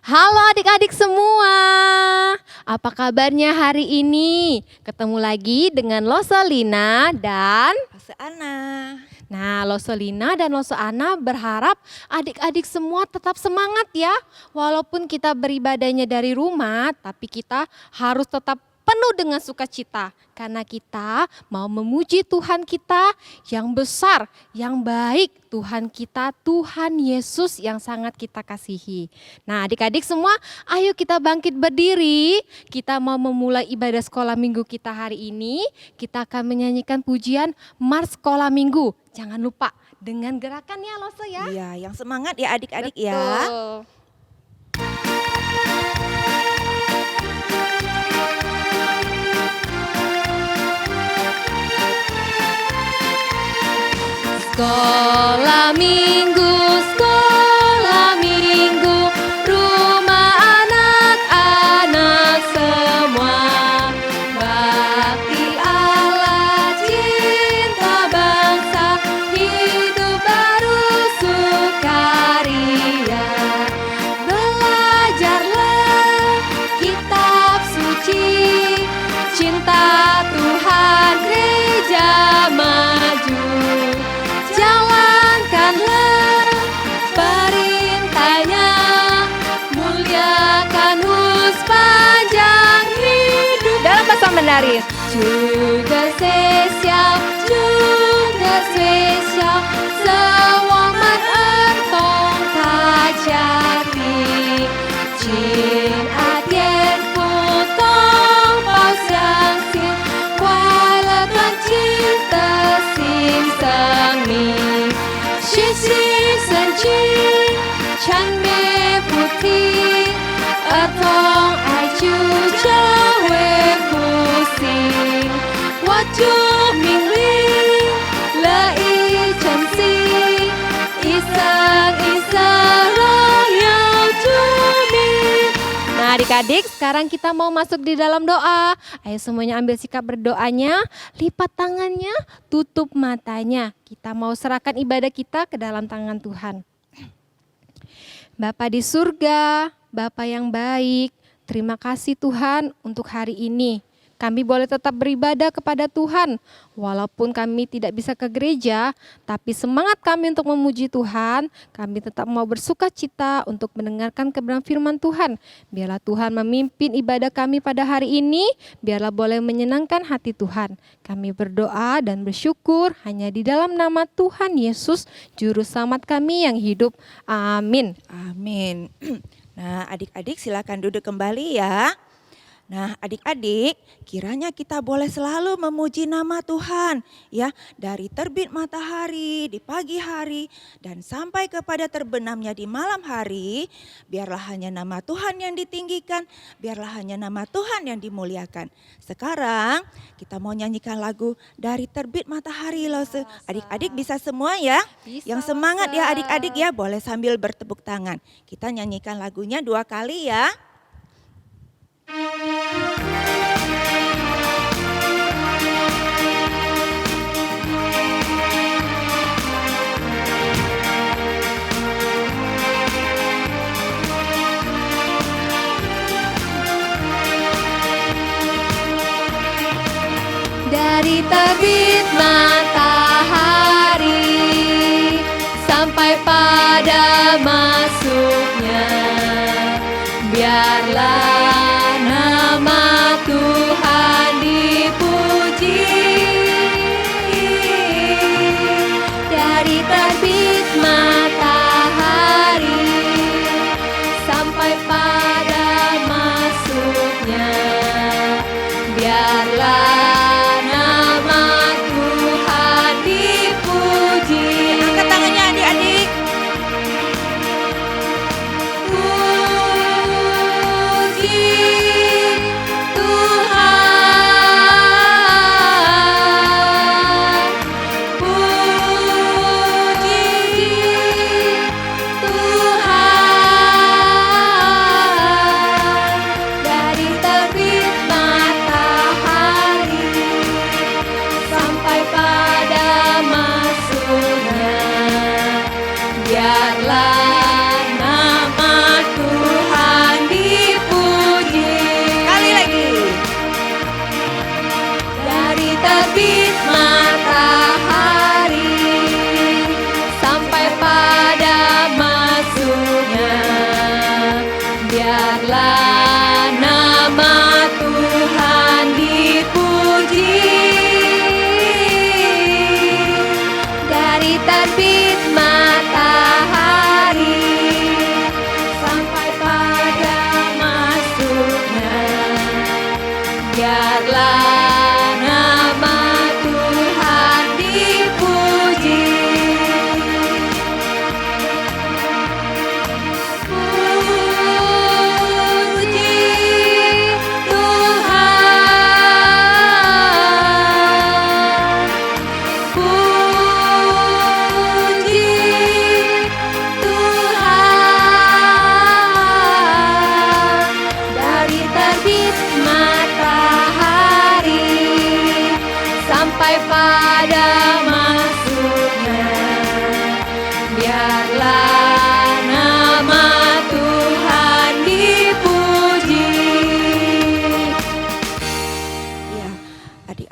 Halo adik-adik semua, apa kabarnya hari ini? Ketemu lagi dengan Loselina dan Loso Ana. Loselina dan Loso Ana berharap adik-adik semua tetap semangat ya. Walaupun kita beribadahnya dari rumah, tapi kita harus tetap penuh dengan sukacita. Karena kita mau memuji Tuhan kita yang besar, yang baik. Tuhan kita, Tuhan Yesus yang sangat kita kasihi. Nah adik-adik semua, ayo kita bangkit berdiri. Kita mau memulai ibadah sekolah minggu kita hari ini. Kita akan menyanyikan pujian Mars Sekolah Minggu. Jangan lupa dengan gerakannya Loso ya. Iya, yang semangat ya adik-adik ya. Betul. Sekolah minggu, rumah anak-anak semua. Bakti Allah, cinta bangsa, hidup baru sukaria. Belajarlah kitab suci, cinta Tuhan gereja maju. Jalankanlah perintahnya, muliakan sepanjang hidup. Dalam bahasa Mandarin. Juga spesial, semua man entong kajati. Jin atien putong pau siang sin, kuala tuan cinta sim sang mi. Sisi senjin, chan me putih, atong ai chu jawe kusing. Waju mingling, lai chan si, isang royal cumi. Nah adik-adik, sekarang kita mau masuk di dalam doa. Ayo semuanya ambil sikap berdoanya, lipat tangannya, tutup matanya. Kita mau serahkan ibadah kita ke dalam tangan Tuhan. Bapa di surga, Bapa yang baik, terima kasih Tuhan untuk hari ini. Kami boleh tetap beribadah kepada Tuhan. Walaupun kami tidak bisa ke gereja, tapi semangat kami untuk memuji Tuhan. Kami tetap mau bersuka cita untuk mendengarkan kebenaran firman Tuhan. Biarlah Tuhan memimpin ibadah kami pada hari ini. Biarlah boleh menyenangkan hati Tuhan. Kami berdoa dan bersyukur hanya di dalam nama Tuhan Yesus, Juru Selamat kami yang hidup. Amin. Amin. Nah adik-adik silakan duduk kembali ya. Nah adik-adik, kiranya kita boleh selalu memuji nama Tuhan ya, dari terbit matahari di pagi hari dan sampai kepada terbenamnya di malam hari. Biarlah hanya nama Tuhan yang ditinggikan, biarlah hanya nama Tuhan yang dimuliakan. Sekarang kita mau nyanyikan lagu dari terbit matahari loh. Adik-adik bisa semua ya? Bisa, yang semangat ya adik-adik ya, boleh sambil bertepuk tangan. Kita nyanyikan lagunya 2 kali ya. Dari terbit matahari sampai pada masuknya, biarlah nama Tuhan dipuji. Dari terbit matahari sampai pada masuknya, biarlah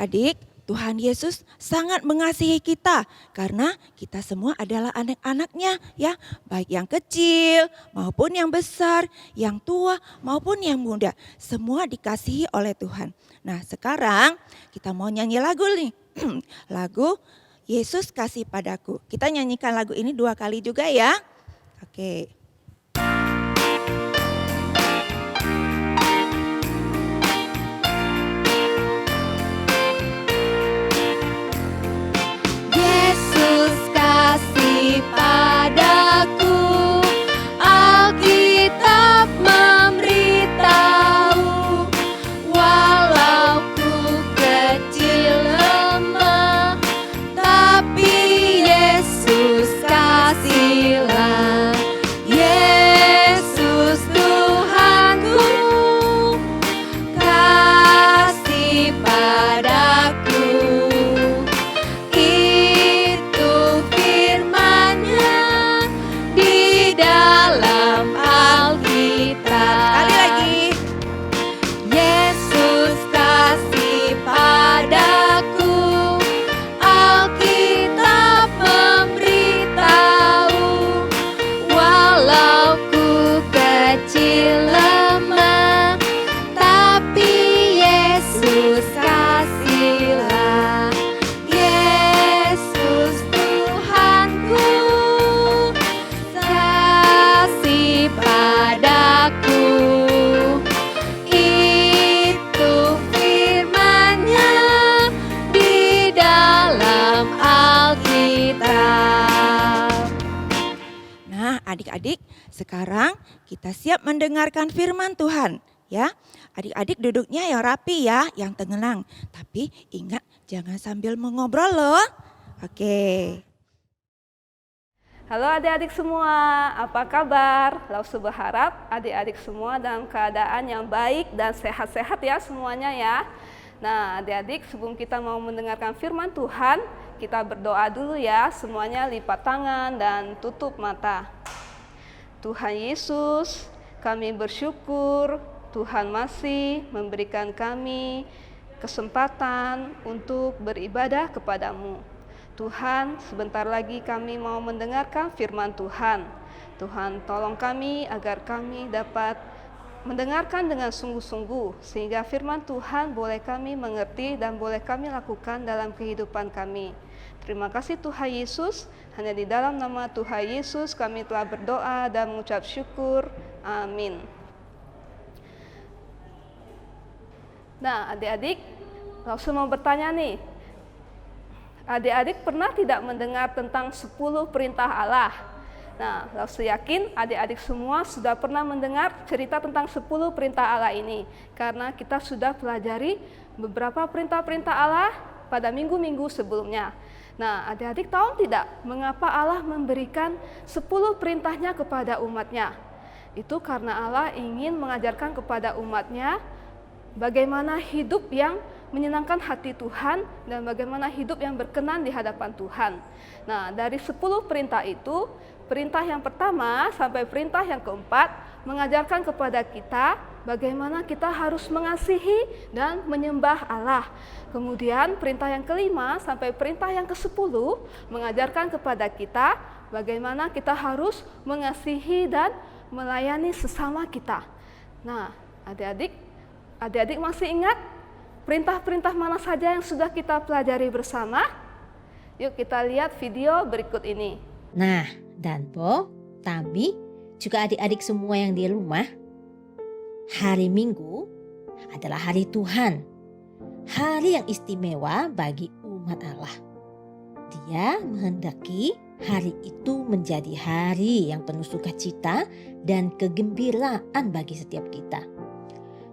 Adik-adik, Tuhan Yesus sangat mengasihi kita karena kita semua adalah anak-anaknya ya. Baik yang kecil maupun yang besar, yang tua maupun yang muda. Semua dikasihi oleh Tuhan. Nah sekarang kita mau nyanyi lagu nih. Lagu Yesus Kasih Padaku. Kita nyanyikan lagu ini 2 kali juga ya. Oke. Yesus kasih padaku, Alkitab memberitahu, walau ku kecil lemah, tapi Yesus kasihlah. Yesus Tuhanku, kasih padaku. Itu firman-Nya di dalam Alkitab. Sekali lagi. Yesus kasih padaku, Alkitab memberitahu, walau ku kecil lemah, tapi Yesus kasihlah. Yesus Tuhanku, kasih padaku. Itu firman-Nya di dalam Alkitab. Nah, adik-adik, sekarang kita siap mendengarkan firman Tuhan, ya. Adik-adik duduknya yang rapi ya, yang tenang. Tapi ingat jangan sambil mengobrol loh. Oke. Halo adik-adik semua, apa kabar? Lausu berharap adik-adik semua dalam keadaan yang baik dan sehat-sehat ya semuanya ya. Nah adik-adik, sebelum kita mau mendengarkan firman Tuhan, kita berdoa dulu ya, semuanya lipat tangan dan tutup mata. Tuhan Yesus, kami bersyukur Tuhan masih memberikan kami kesempatan untuk beribadah kepadamu. Tuhan, sebentar lagi kami mau mendengarkan firman Tuhan. Tuhan, tolong kami agar kami dapat mendengarkan dengan sungguh-sungguh, sehingga firman Tuhan boleh kami mengerti dan boleh kami lakukan dalam kehidupan kami. Terima kasih Tuhan Yesus, hanya di dalam nama Tuhan Yesus kami telah berdoa dan mengucap syukur. Amin. Nah adik-adik, langsung mau bertanya nih. Adik-adik pernah tidak mendengar tentang 10 perintah Allah? Nah, langsung yakin adik-adik semua sudah pernah mendengar cerita tentang 10 perintah Allah ini. Karena kita sudah pelajari beberapa perintah-perintah Allah pada minggu-minggu sebelumnya. Nah, adik-adik tahu tidak mengapa Allah memberikan 10 perintahnya kepada umatnya? Itu karena Allah ingin mengajarkan kepada umatnya bagaimana hidup yang menyenangkan hati Tuhan dan bagaimana hidup yang berkenan di hadapan Tuhan. Nah, dari 10 perintah itu, perintah yang pertama sampai perintah yang keempat mengajarkan kepada kita bagaimana kita harus mengasihi dan menyembah Allah. Kemudian perintah yang kelima sampai perintah yang ke-10 mengajarkan kepada kita bagaimana kita harus mengasihi dan melayani sesama kita. Nah, adik-adik masih ingat perintah-perintah mana saja yang sudah kita pelajari bersama? Yuk kita lihat video berikut ini. Nah, Danpo, Tami, juga adik-adik semua yang di rumah, hari Minggu adalah hari Tuhan. Hari yang istimewa bagi umat Allah. Dia menghendaki hari itu menjadi hari yang penuh sukacita dan kegembiraan bagi setiap kita.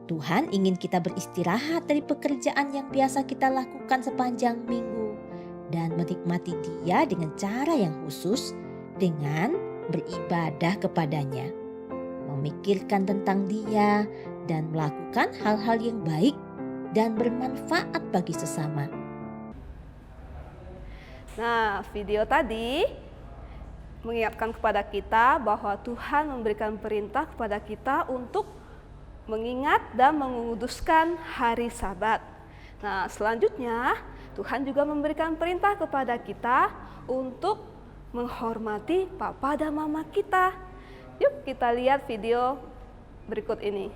Tuhan ingin kita beristirahat dari pekerjaan yang biasa kita lakukan sepanjang minggu dan menikmati Dia dengan cara yang khusus dengan beribadah kepadanya, memikirkan tentang Dia dan melakukan hal-hal yang baik dan bermanfaat bagi sesama. Nah, video tadi mengingatkan kepada kita bahwa Tuhan memberikan perintah kepada kita untuk mengingat dan menguduskan hari Sabat. Nah, selanjutnya Tuhan juga memberikan perintah kepada kita untuk menghormati papa dan mama kita. Yuk kita lihat video berikut ini.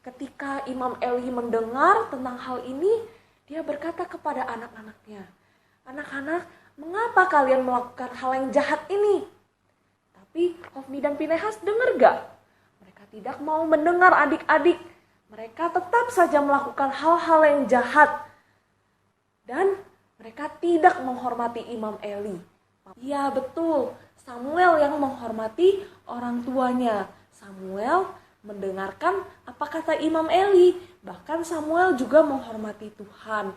Ketika Imam Eli mendengar tentang hal ini, dia berkata kepada anak-anaknya, "Anak-anak, mengapa kalian melakukan hal yang jahat ini?" Tapi Hofni dan Pinehas dengar gak? Mereka tidak mau mendengar adik-adik. Mereka tetap saja melakukan hal-hal yang jahat. Dan mereka tidak menghormati Imam Eli. Iya betul, Samuel yang menghormati orang tuanya. Samuel mendengarkan apa kata Imam Eli. Bahkan Samuel juga menghormati Tuhan.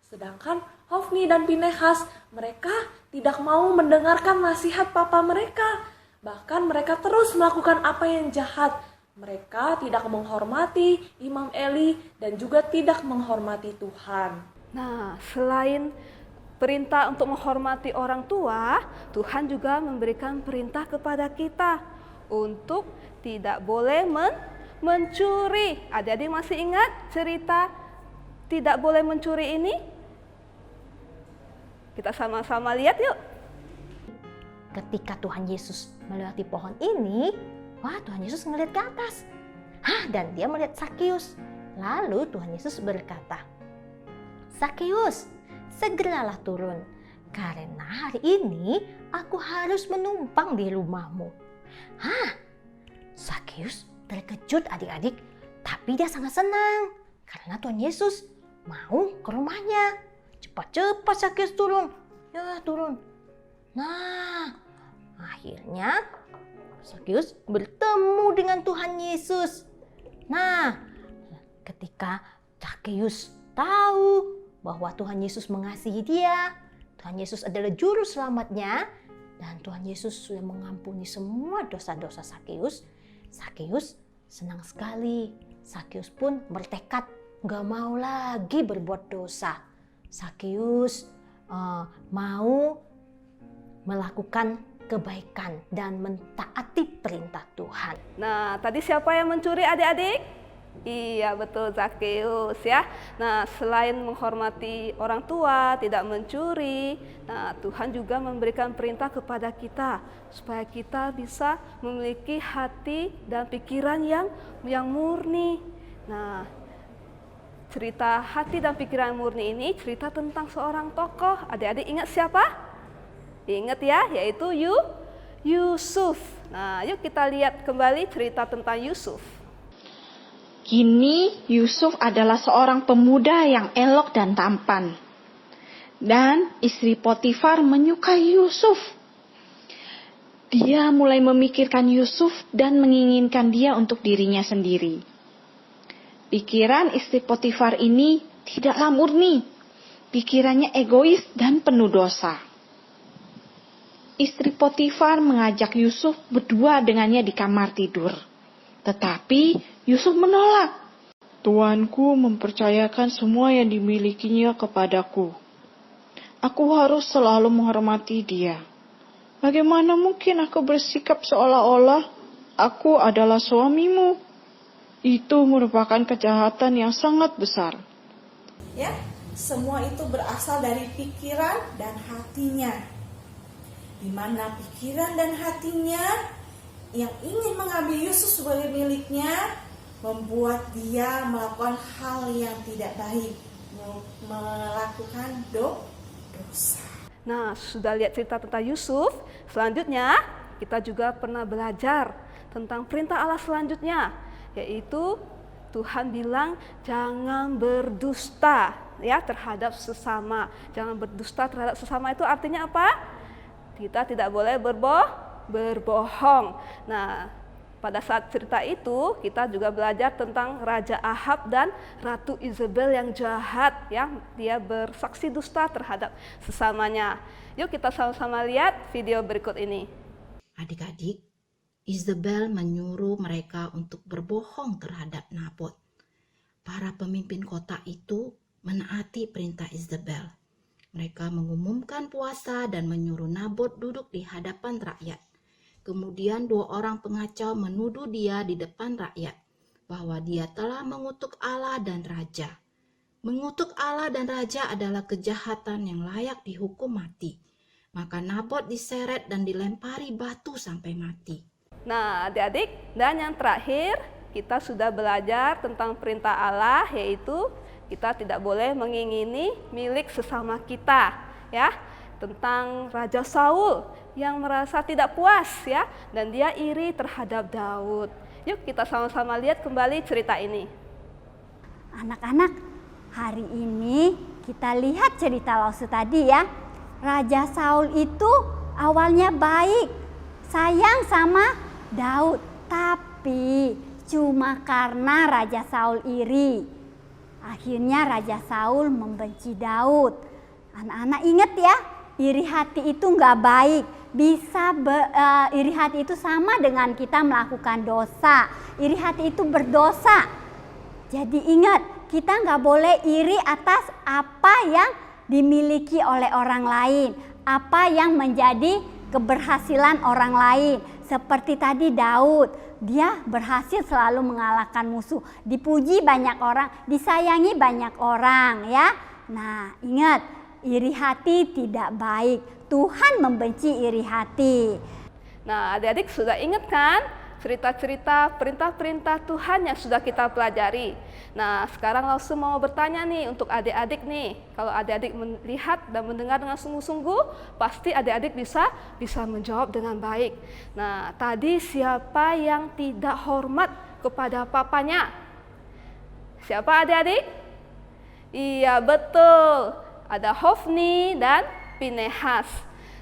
Sedangkan Hofni dan Pinehas, mereka tidak mau mendengarkan nasihat papa mereka. Bahkan mereka terus melakukan apa yang jahat. Mereka tidak menghormati Imam Eli dan juga tidak menghormati Tuhan. Nah, selain perintah untuk menghormati orang tua, Tuhan juga memberikan perintah kepada kita untuk tidak boleh mencuri. Adik-adik masih ingat cerita tidak boleh mencuri ini? Kita sama-sama lihat yuk. Ketika Tuhan Yesus melewati pohon ini, wah, Tuhan Yesus ngelihat ke atas. Dan dia melihat Sakeus. Lalu Tuhan Yesus berkata, "Sakeus, segeralah turun, karena hari ini aku harus menumpang di rumahmu." Sakeus terkejut adik-adik, tapi dia sangat senang karena Tuhan Yesus mau ke rumahnya. Cepat-cepat Sakeus turun. Ya, turun. Nah, akhirnya Sakeus bertemu dengan Tuhan Yesus. Nah, ketika Sakeus tahu bahwa Tuhan Yesus mengasihi dia, Tuhan Yesus adalah juru selamatnya, dan Tuhan Yesus sudah mengampuni semua dosa-dosa Sakeus, Sakeus senang sekali. Sakeus pun bertekad gak mau lagi berbuat dosa. Sakeus mau melakukan kebaikan dan mentaati perintah Tuhan. Nah, tadi siapa yang mencuri adik-adik? Iya betul, Sakeus ya. Nah, selain menghormati orang tua, tidak mencuri, nah Tuhan juga memberikan perintah kepada kita supaya kita bisa memiliki hati dan pikiran yang murni. Nah, cerita hati dan pikiran murni ini cerita tentang seorang tokoh. Adik-adik ingat siapa? Ingat ya, yaitu Yusuf. Nah, yuk kita lihat kembali cerita tentang Yusuf. Kini Yusuf adalah seorang pemuda yang elok dan tampan. Dan istri Potifar menyukai Yusuf. Dia mulai memikirkan Yusuf dan menginginkan dia untuk dirinya sendiri. Pikiran istri Potifar ini tidaklah murni. Pikirannya egois dan penuh dosa. Istri Potifar mengajak Yusuf berdua dengannya di kamar tidur. Tetapi Yusuf menolak. "Tuanku mempercayakan semua yang dimilikinya kepadaku. Aku harus selalu menghormati dia. Bagaimana mungkin aku bersikap seolah-olah aku adalah suamimu? Itu merupakan kejahatan yang sangat besar." Ya, semua itu berasal dari pikiran dan hatinya. Di mana pikiran dan hatinya yang ingin mengambil Yusuf sebagai miliknya membuat dia melakukan hal yang tidak baik, melakukan dosa. Nah, sudah lihat cerita tentang Yusuf. Selanjutnya, kita juga pernah belajar tentang perintah Allah selanjutnya, yaitu Tuhan bilang jangan berdusta ya terhadap sesama. Jangan berdusta terhadap sesama itu artinya apa? Kita tidak boleh berbohong. Nah, pada saat cerita itu kita juga belajar tentang Raja Ahab dan Ratu Isabel yang jahat, yang dia bersaksi dusta terhadap sesamanya. Yuk kita sama-sama lihat video berikut ini. Adik-adik, Isabel menyuruh mereka untuk berbohong terhadap Nabot. Para pemimpin kota itu menaati perintah Isabel. Mereka mengumumkan puasa dan menyuruh Nabot duduk di hadapan rakyat. Kemudian 2 orang pengacau menuduh dia di depan rakyat bahwa dia telah mengutuk Allah dan raja. Mengutuk Allah dan raja adalah kejahatan yang layak dihukum mati. Maka Nabot diseret dan dilempari batu sampai mati. Nah, adik-adik, dan yang terakhir, kita sudah belajar tentang perintah Allah, yaitu kita tidak boleh mengingini milik sesama kita, ya. Tentang Raja Saul yang merasa tidak puas, ya, dan dia iri terhadap Daud. Yuk kita sama-sama lihat kembali cerita ini. Anak-anak, hari ini kita lihat cerita Lause tadi ya. Raja Saul itu awalnya baik, sayang sama Daud, tapi cuma karena Raja Saul iri. Akhirnya Raja Saul membenci Daud. Anak-anak ingat ya, iri hati itu nggak baik. Iri hati itu sama dengan kita melakukan dosa. Iri hati itu berdosa. Jadi ingat, kita nggak boleh iri atas apa yang dimiliki oleh orang lain, apa yang menjadi keberhasilan orang lain. Seperti tadi Daud, dia berhasil selalu mengalahkan musuh, dipuji banyak orang, disayangi banyak orang ya. Nah, ingat, iri hati tidak baik. Tuhan membenci iri hati. Nah, adik-adik sudah ingat kan cerita-cerita perintah-perintah Tuhan yang sudah kita pelajari. Nah, sekarang Lause mau bertanya nih untuk adik-adik nih. Kalau adik-adik melihat dan mendengar dengan sungguh-sungguh, pasti adik-adik bisa menjawab dengan baik. Nah, tadi siapa yang tidak hormat kepada papanya? Siapa adik-adik? Iya, betul. Ada Hofni dan Pinehas.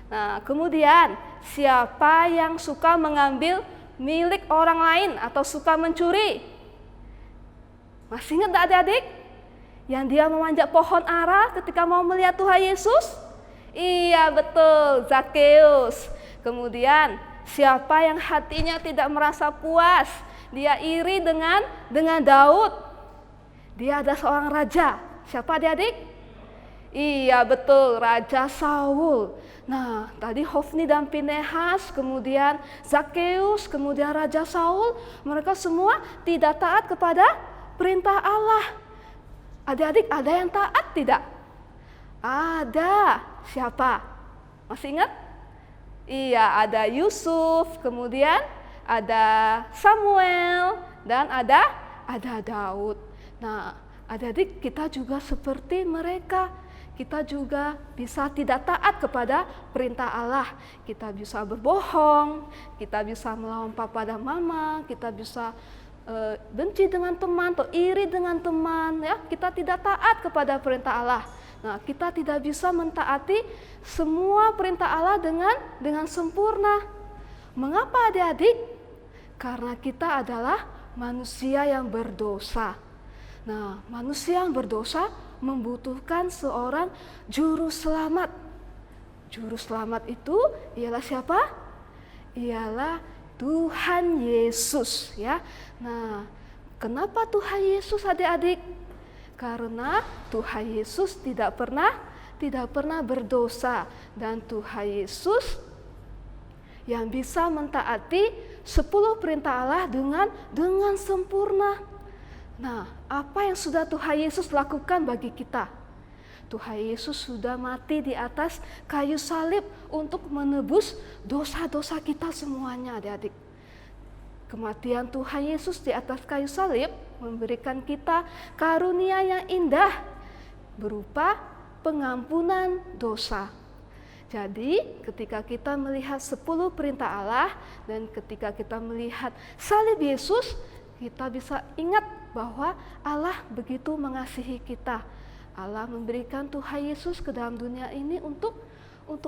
Nah, kemudian siapa yang suka mengambil milik orang lain atau suka mencuri? Masih ingat adik-adik? Yang dia memanjat pohon ara ketika mau melihat Tuhan Yesus? Iya, betul, Zakeus. Kemudian siapa yang hatinya tidak merasa puas? Dia iri dengan Daud. Dia ada seorang raja. Siapa adik-adik? Iya, betul, Raja Saul. Nah, tadi Hofni dan Pinehas, kemudian Zakeus, kemudian Raja Saul, mereka semua tidak taat kepada perintah Allah. Adik-adik, ada yang taat tidak? Ada. Siapa? Masih ingat? Iya, ada Yusuf, kemudian ada Samuel, dan ada Daud. Nah, adik-adik, kita juga seperti mereka. Kita juga bisa tidak taat kepada perintah Allah. Kita bisa berbohong, kita bisa melawan papa dan mama, kita bisa benci dengan teman atau iri dengan teman, ya. Kita tidak taat kepada perintah Allah. Nah, kita tidak bisa mentaati semua perintah Allah dengan sempurna. Mengapa adik-adik? Karena kita adalah manusia yang berdosa. Nah, manusia yang berdosa membutuhkan seorang juru selamat. Juru selamat itu ialah siapa? Ialah Tuhan Yesus, ya. Nah, kenapa Tuhan Yesus adik-adik? Karena Tuhan Yesus tidak pernah berdosa, dan Tuhan Yesus yang bisa mentaati 10 perintah Allah dengan sempurna. Nah, apa yang sudah Tuhan Yesus lakukan bagi kita? Tuhan Yesus sudah mati di atas kayu salib untuk menebus dosa-dosa kita semuanya, adik-adik. Kematian Tuhan Yesus di atas kayu salib memberikan kita karunia yang indah berupa pengampunan dosa. Jadi, ketika kita melihat 10 perintah Allah dan ketika kita melihat salib Yesus, kita bisa ingat bahwa Allah begitu mengasihi kita. Allah memberikan Tuhan Yesus ke dalam dunia ini untuk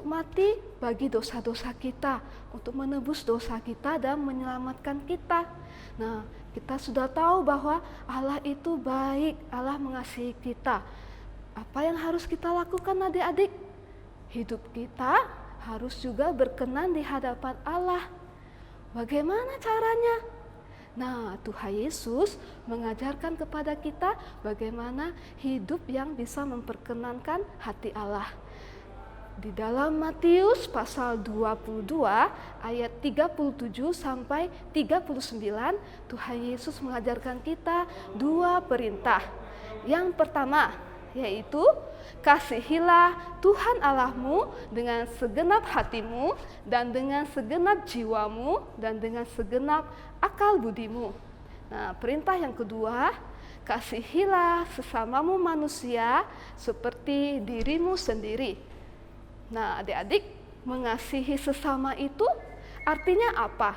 mati bagi dosa-dosa kita, untuk menebus dosa kita dan menyelamatkan kita. Nah, kita sudah tahu bahwa Allah itu baik, Allah mengasihi kita. Apa yang harus kita lakukan adik-adik? Hidup kita harus juga berkenan di hadapan Allah. Bagaimana caranya? Nah, Tuhan Yesus mengajarkan kepada kita bagaimana hidup yang bisa memperkenankan hati Allah. Di dalam Matius pasal 22 ayat 37 sampai 39, Tuhan Yesus mengajarkan kita 2 perintah. Yang pertama, yaitu kasihilah Tuhan Allahmu dengan segenap hatimu dan dengan segenap jiwamu dan dengan segenap akal budimu. Nah, perintah yang kedua, kasihilah sesamamu manusia seperti dirimu sendiri. Nah, adik-adik, mengasihi sesama itu artinya apa?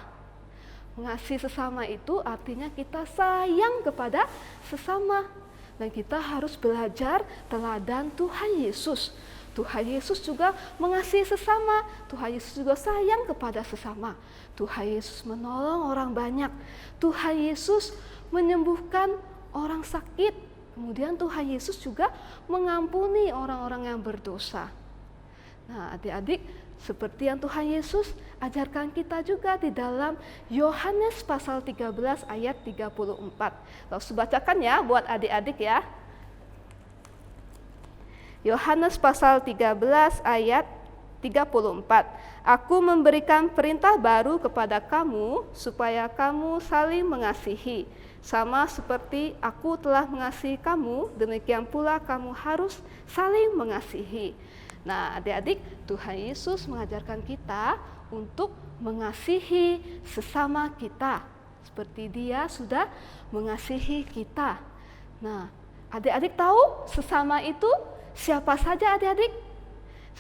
Mengasihi sesama itu artinya kita sayang kepada sesama. Dan kita harus belajar teladan Tuhan Yesus. Tuhan Yesus juga mengasihi sesama. Tuhan Yesus juga sayang kepada sesama. Tuhan Yesus menolong orang banyak. Tuhan Yesus menyembuhkan orang sakit. Kemudian Tuhan Yesus juga mengampuni orang-orang yang berdosa. Nah, adik-adik, seperti yang Tuhan Yesus ajarkan kita juga di dalam Yohanes pasal 13 ayat 34. Lalu bacakan ya buat adik-adik ya. Yohanes pasal 13 ayat 34. Aku memberikan perintah baru kepada kamu supaya kamu saling mengasihi. Sama seperti aku telah mengasihi kamu, demikian pula kamu harus saling mengasihi. Nah, adik-adik, Tuhan Yesus mengajarkan kita untuk mengasihi sesama kita. Seperti Dia sudah mengasihi kita. Nah, adik-adik tahu sesama itu siapa saja adik-adik?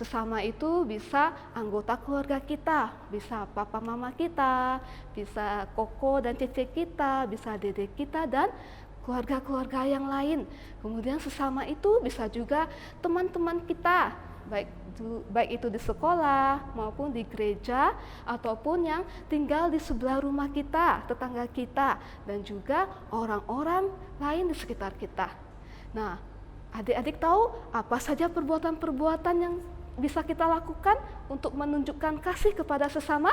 Sesama itu bisa anggota keluarga kita, bisa papa mama kita, bisa koko dan cece kita, bisa dedek kita dan keluarga-keluarga yang lain. Kemudian sesama itu bisa juga teman-teman kita, baik itu di sekolah maupun di gereja ataupun yang tinggal di sebelah rumah kita, tetangga kita, dan juga orang-orang lain di sekitar kita. Nah, adik-adik tahu apa saja perbuatan-perbuatan yang bisa kita lakukan untuk menunjukkan kasih kepada sesama?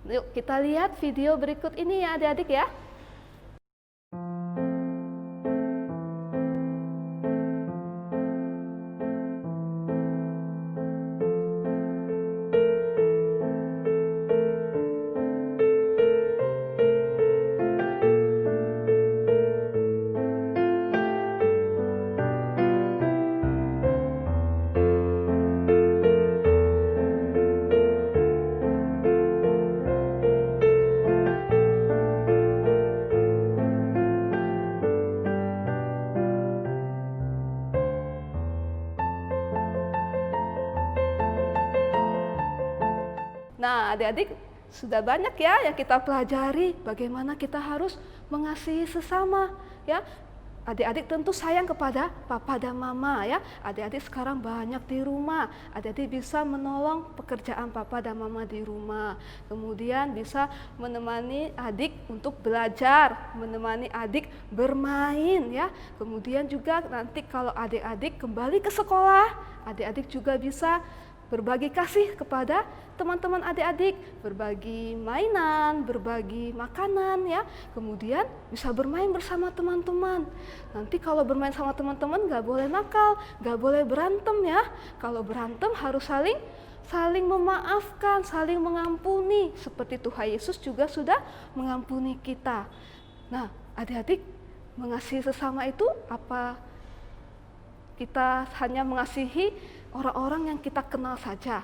Yuk kita lihat video berikut ini ya adik-adik ya. Nah, adik-adik sudah banyak ya yang kita pelajari bagaimana kita harus mengasihi sesama ya. Adik-adik tentu sayang kepada papa dan mama ya. Adik-adik sekarang banyak di rumah. Adik-adik bisa menolong pekerjaan papa dan mama di rumah. Kemudian bisa menemani adik untuk belajar, menemani adik bermain ya. Kemudian juga nanti kalau adik-adik kembali ke sekolah, adik-adik juga bisa berbagi kasih kepada teman-teman adik-adik, berbagi mainan, berbagi makanan ya. Kemudian bisa bermain bersama teman-teman. Nanti kalau bermain sama teman-teman nggak boleh nakal, nggak boleh berantem ya. Kalau berantem harus saling memaafkan, saling mengampuni. Seperti Tuhan Yesus juga sudah mengampuni kita. Nah, adik-adik, mengasihi sesama itu apa? Kita hanya mengasihi orang-orang yang kita kenal saja?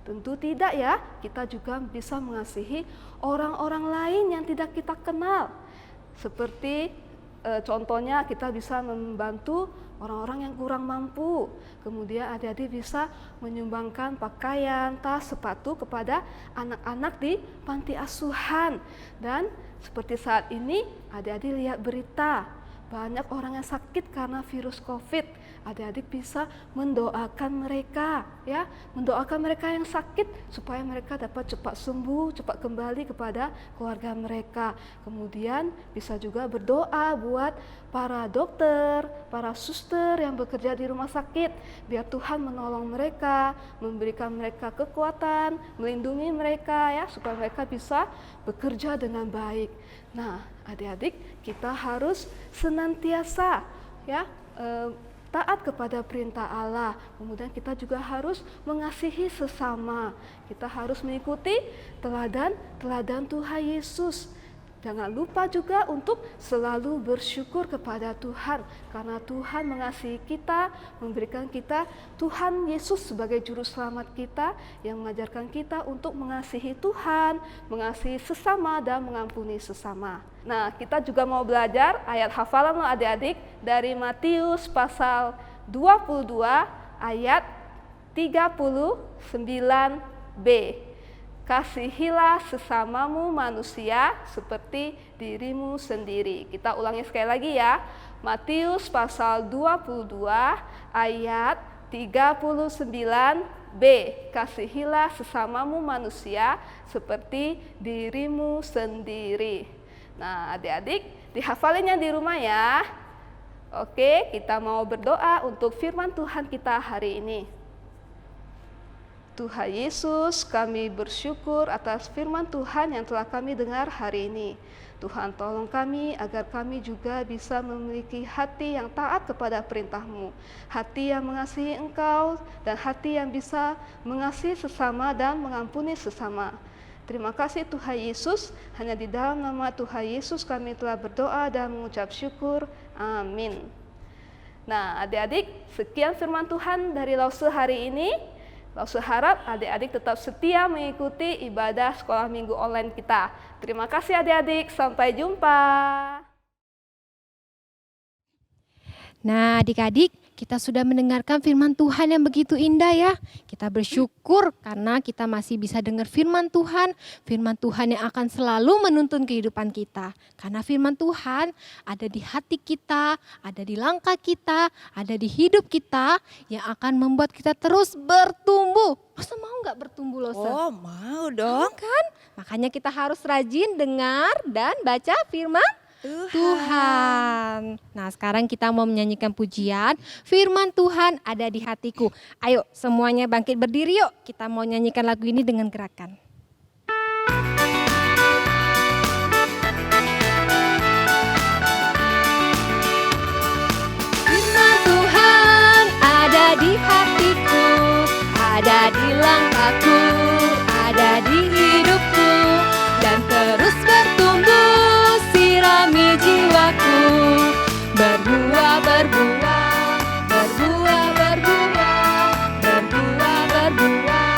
Tentu tidak ya, kita juga bisa mengasihi orang-orang lain yang tidak kita kenal. Seperti contohnya kita bisa membantu orang-orang yang kurang mampu. Kemudian adik-adik bisa menyumbangkan pakaian, tas, sepatu kepada anak-anak di panti asuhan. Dan seperti saat ini adik-adik lihat berita, banyak orang yang sakit karena virus COVID. Adik-adik bisa mendoakan mereka, ya, mendoakan mereka yang sakit supaya mereka dapat cepat sembuh, cepat kembali kepada keluarga mereka. Kemudian bisa juga berdoa buat para dokter, para suster yang bekerja di rumah sakit, biar Tuhan menolong mereka, memberikan mereka kekuatan, melindungi mereka, ya, supaya mereka bisa bekerja dengan baik. Nah, adik-adik, kita harus senantiasa ya taat kepada perintah Allah. Kemudian kita juga harus mengasihi sesama. Kita harus mengikuti teladan Tuhan Yesus. Jangan lupa juga untuk selalu bersyukur kepada Tuhan, karena Tuhan mengasihi kita, memberikan kita Tuhan Yesus sebagai juru selamat kita yang mengajarkan kita untuk mengasihi Tuhan, mengasihi sesama dan mengampuni sesama. Nah, kita juga mau belajar ayat hafalan lo adik-adik dari Matius pasal 22 ayat 39b. Kasihilah sesamamu manusia seperti dirimu sendiri. Kita ulangi sekali lagi ya. Matius pasal 22 ayat 39b. Kasihilah sesamamu manusia seperti dirimu sendiri. Nah, adik-adik dihafalinnya di rumah ya. Oke, kita mau berdoa untuk firman Tuhan kita hari ini. Tuhan Yesus, kami bersyukur atas firman Tuhan yang telah kami dengar hari ini. Tuhan, tolong kami agar kami juga bisa memiliki hati yang taat kepada perintah-Mu, hati yang mengasihi Engkau, dan hati yang bisa mengasihi sesama dan mengampuni sesama. Terima kasih Tuhan Yesus, hanya di dalam nama Tuhan Yesus kami telah berdoa dan mengucap syukur. Amin. Nah, adik-adik, sekian firman Tuhan dari Lause hari ini. Lause harap adik-adik tetap setia mengikuti ibadah sekolah minggu online kita. Terima kasih adik-adik, sampai jumpa. Nah, adik-adik, kita sudah mendengarkan firman Tuhan yang begitu indah ya. Kita bersyukur karena kita masih bisa dengar firman Tuhan yang akan selalu menuntun kehidupan kita. Karena firman Tuhan ada di hati kita, ada di langkah kita, ada di hidup kita yang akan membuat kita terus bertumbuh. Masa mau nggak bertumbuh Lose? Oh, mau dong. Kan? Makanya kita harus rajin dengar dan baca firman Tuhan. Nah, sekarang kita mau menyanyikan pujian firman Tuhan ada di hatiku. Ayo semuanya bangkit berdiri yuk. Kita mau nyanyikan lagu ini dengan gerakan. Firman Tuhan ada di hatiku, ada di langkahku, ada di hidupku, dan terus bertumbuh. Sirami jiwaku, berbuah, berbuah, berbuah, berbuah, berbuah, berbuah,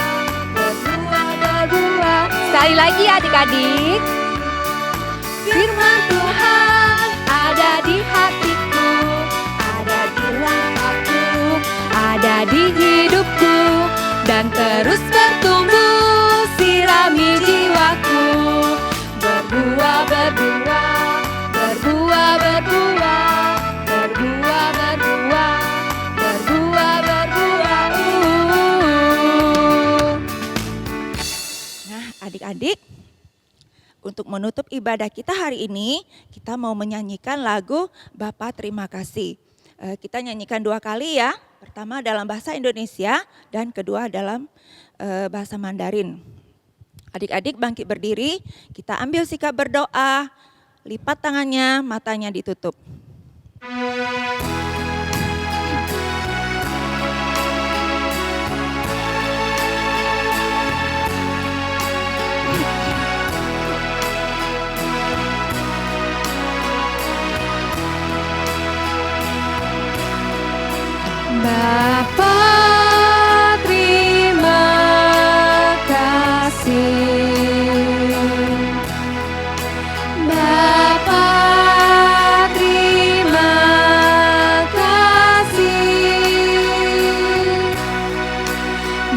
berbuah, berbuah. Sekali lagi adik-adik. Firman Tuhan ada di hatiku, ada di langkahku, ada di hidupku, dan terus bertumbuh. Sirami jiwaku, berbuah, berbuah, berbuah, berbuah, berbuah, berbuah, berbuah, berbuah. Nah, adik-adik, untuk menutup ibadah kita hari ini, kita mau menyanyikan lagu Bapa Terima Kasih. Kita nyanyikan 2 kali ya. Pertama dalam bahasa Indonesia dan kedua dalam bahasa Mandarin. Adik-adik bangkit berdiri, kita ambil sikap berdoa, lipat tangannya, matanya ditutup. Bapa terima kasih. Bapa terima kasih.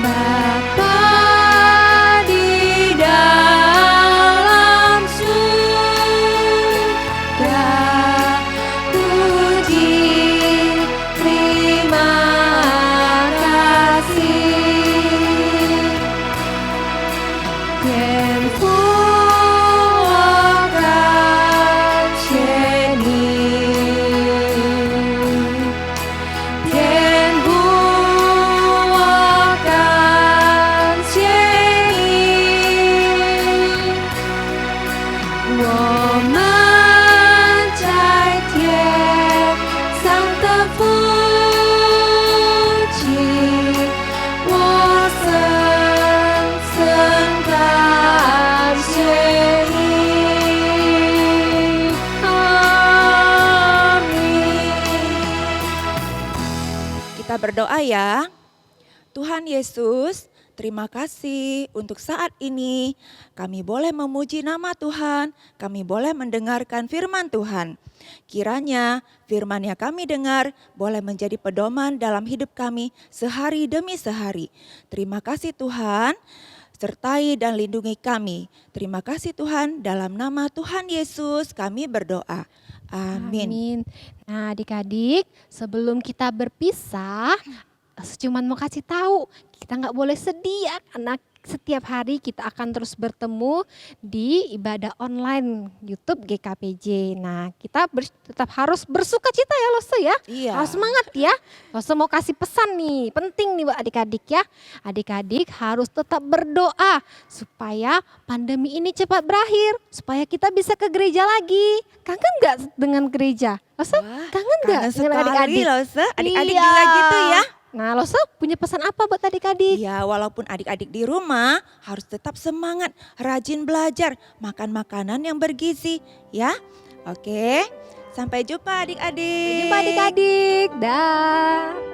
Bapa di dalam surga, puji terima kasih. berdoa ya. Tuhan Yesus, terima kasih untuk saat ini kami boleh memuji nama Tuhan, kami boleh mendengarkan firman Tuhan. Kiranya firman yang kami dengar boleh menjadi pedoman dalam hidup kami sehari demi sehari. Terima kasih Tuhan, sertai dan lindungi kami. Terima kasih Tuhan, dalam nama Tuhan Yesus kami berdoa. Amin. Nah adik-adik, sebelum kita berpisah, cuman mau kasih tahu, kita nggak boleh sedih ya, karena setiap hari kita akan terus bertemu di ibadah online YouTube GKPJ. Nah, kita tetap harus bersuka cita ya Lose ya. Iya. Harus semangat ya. Lose mau kasih pesan nih, penting nih buat adik-adik ya. Adik-adik harus tetap berdoa supaya pandemi ini cepat berakhir, supaya kita bisa ke gereja lagi. Kangen nggak dengan gereja? Lose, kangen nggak Kangen dengan sekali adik-adik? Lose, adik-adik Iya. juga gitu ya. Nah, Lose punya pesan apa buat adik-adik? Ya, walaupun adik-adik di rumah harus tetap semangat, rajin belajar, makan makanan yang bergizi ya. Oke, sampai jumpa adik-adik. Sampai jumpa adik-adik. Dah.